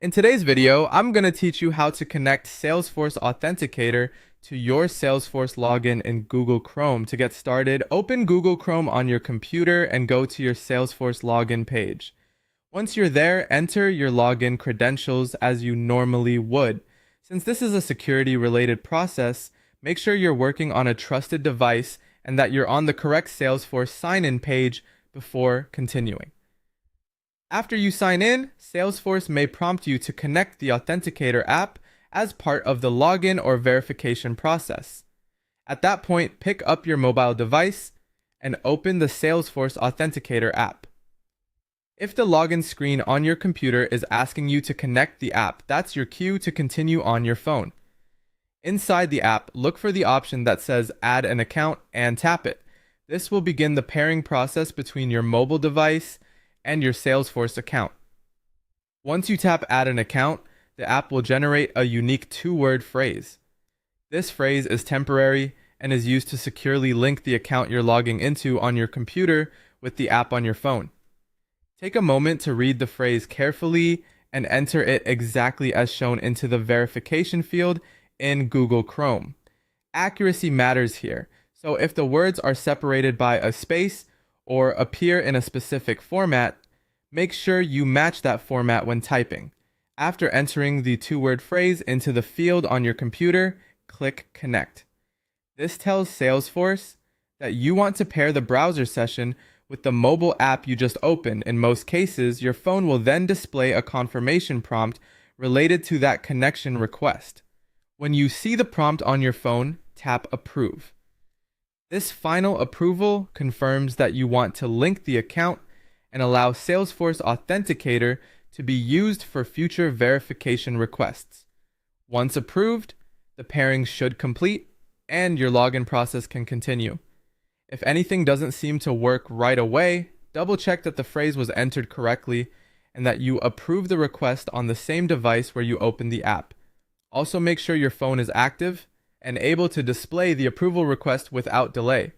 In today's video, I'm going to teach you how to connect Salesforce Authenticator to your Salesforce login in Google Chrome. To get started, open Google Chrome on your computer and go to your Salesforce login page. Once you're there, enter your login credentials as you normally would. Since this is a security-related process, make sure you're working on a trusted device and that you're on the correct Salesforce sign-in page before continuing. After you sign in, Salesforce may prompt you to connect the Authenticator app as part of the login or verification process. At that point, pick up your mobile device and open the Salesforce Authenticator app. If the login screen on your computer is asking you to connect the app, that's your cue to continue on your phone. Inside the app, look for the option that says Add an Account and tap it. This will begin the pairing process between your mobile device and your Salesforce account. Once you tap Add an Account, the app will generate a unique two-word phrase. This phrase is temporary and is used to securely link the account you're logging into on your computer with the app on your phone. Take a moment to read the phrase carefully and enter it exactly as shown into the verification field in Google Chrome. Accuracy matters here, so if the words are separated by a space or appear in a specific format, make sure you match that format when typing. After entering the two-word phrase into the field on your computer, click Connect. This tells Salesforce that you want to pair the browser session with the mobile app you just opened. In most cases, your phone will then display a confirmation prompt related to that connection request. When you see the prompt on your phone, tap Approve. This final approval confirms that you want to link the account and allow Salesforce Authenticator to be used for future verification requests. Once approved, the pairing should complete and your login process can continue. If anything doesn't seem to work right away, double check that the phrase was entered correctly and that you approve the request on the same device where you opened the app. Also make sure your phone is active and able to display the approval request without delay.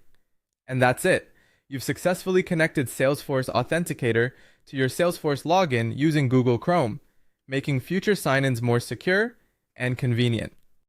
And that's it. You've successfully connected Salesforce Authenticator to your Salesforce login using Google Chrome, making future sign-ins more secure and convenient.